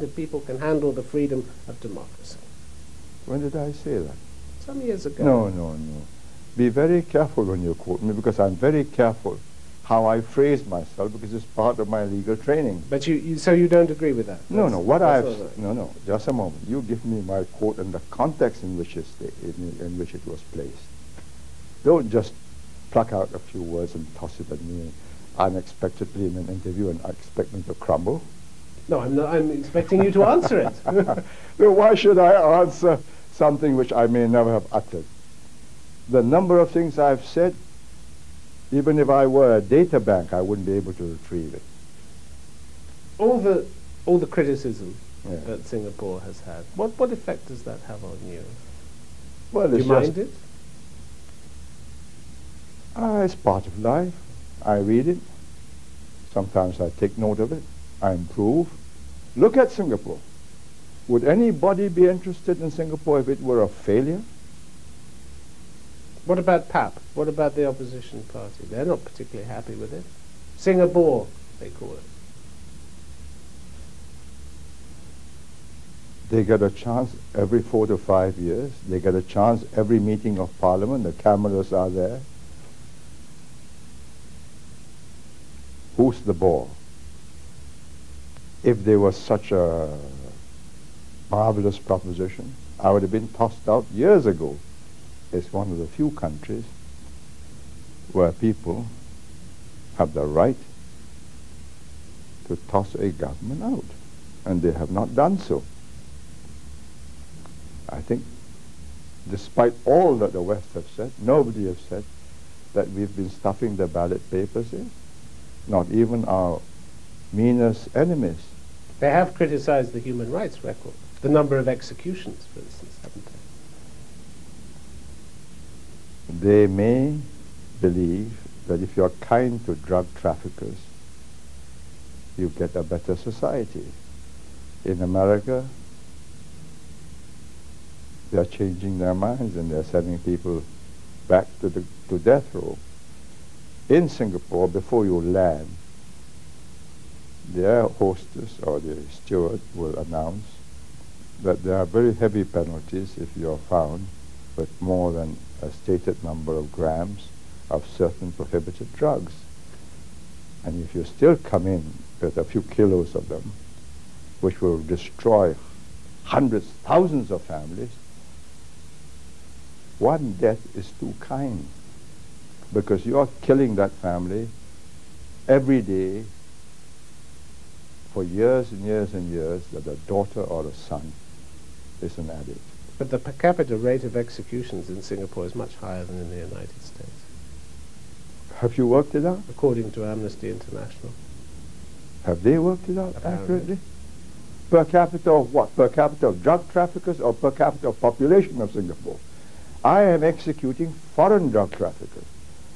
if people can handle the freedom of democracy. When did I say that? Some years ago. No, no, no. Be very careful when you quote me, because I'm very careful how I phrase myself, because it's part of my legal training. But so you don't agree with that? No, no. No. Just a moment. You give me my quote and the context in which in which it was placed. Don't just pluck out a few words and toss it at me unexpectedly in an interview and expect me to crumble. No, I'm not. I'm expecting you to answer it. So why should I answer something which I may never have uttered? The number of things I've said, even if I were a data bank, I wouldn't be able to retrieve it. All the criticism that Singapore has had, what effect does that have on you? Well, do you mind it? It's part of life. I read it. Sometimes I take note of it. I improve. Look at Singapore. Would anybody be interested in Singapore if it were a failure? What about PAP? What about the opposition party? They're not particularly happy with it. Singapore, they call it. They get a chance every 4 to 5 years. They get a chance every meeting of Parliament. The cameras are there. Who's the ball? If there was such a marvelous proposition, I would have been tossed out years ago. It's one of the few countries where people have the right to toss a government out, and they have not done so. I think, despite all that the West have said, nobody has said that we've been stuffing the ballot papers in. Not even our meanest enemies. They have criticized the human rights record, the number of executions, for instance, haven't they? They may believe that if you're kind to drug traffickers, you get a better society. In America, they're changing their minds and they're sending people back to death row. In Singapore, before you land, their hostess or the steward will announce that there are very heavy penalties if you're found with more than a stated number of grams of certain prohibited drugs. And if you still come in with a few kilos of them, which will destroy hundreds, thousands of families, one death is too kind, because you are killing that family every day for years and years and years, that a daughter or a son is an addict. But the per capita rate of executions in Singapore is much higher than in the United States. Have you worked it out? According to Amnesty International. Have they worked it out Apparently. accurately? Per capita of what? Per capita of drug traffickers or per capita of population of Singapore? I am executing foreign drug traffickers.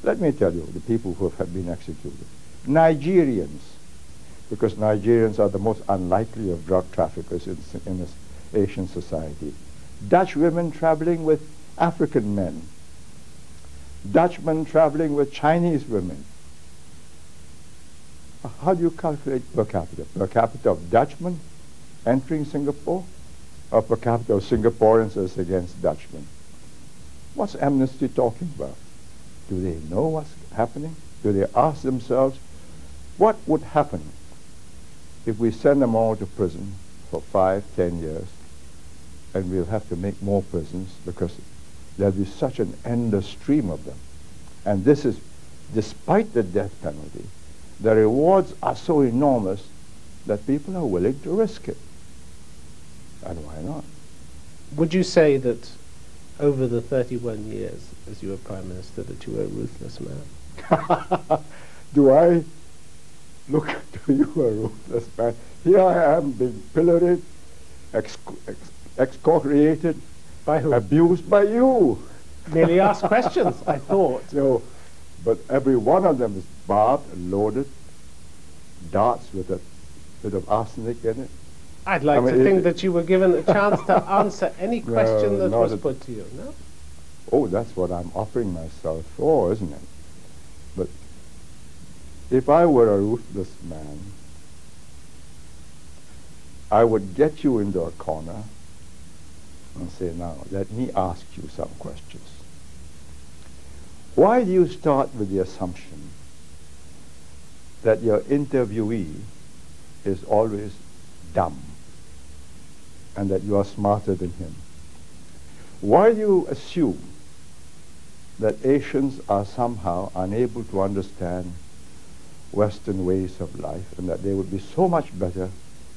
Let me tell you, the people who have been executed. Nigerians, because Nigerians are the most unlikely of drug traffickers in this Asian society. Dutch women traveling with African men. Dutchmen traveling with Chinese women. How do you calculate per capita? Per capita of Dutchmen entering Singapore, or per capita of Singaporeans as against Dutchmen? What's Amnesty talking about? Do they know what's happening? Do they ask themselves, what would happen if we send them all to prison for 5, 10 years, and we'll have to make more prisons because there'll be such an endless stream of them? And this is despite the death penalty. The rewards are so enormous that people are willing to risk it. And why not? Would you say that over the 31 years as you were Prime Minister that you were a ruthless man? Do I look to you a ruthless man? Here I am being pilloried, excoriated, by who? Abused by you. Merely asked questions, I thought. No, but every one of them is barbed and loaded, darts with a bit of arsenic in it. I'd like to think that you were given a chance to answer any question that was put to you, no? Oh, that's what I'm offering myself for, isn't it? But if I were a ruthless man, I would get you into a corner and say, now, let me ask you some questions. Why do you start with the assumption that your interviewee is always dumb and that you are smarter than him? Why do you assume that Asians are somehow unable to understand Western ways of life and that they would be so much better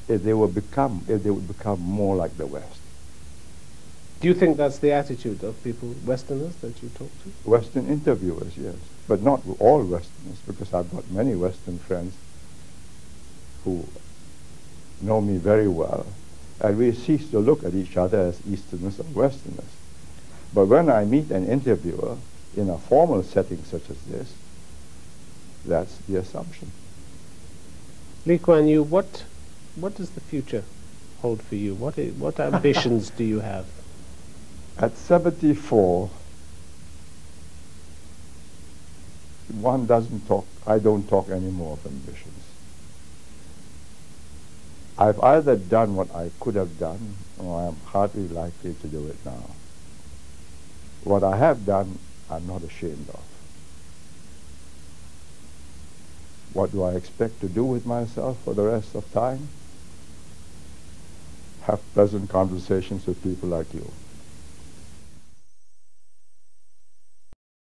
if they would become more like the West? Do you think that's the attitude of people, Westerners, that you talk to? Western interviewers, yes. But not all Westerners, because I've got many Western friends who know me very well, and we cease to look at each other as Easterners or Westerners. But when I meet an interviewer in a formal setting such as this, that's the assumption. Lee Kuan Yew, what does the future hold for you? What ambitions do you have? At 74, one doesn't talk, I don't talk anymore of ambitions. I've either done what I could have done, or I'm hardly likely to do it now. What I have done, I'm not ashamed of. What do I expect to do with myself for the rest of time? Have pleasant conversations with people like you.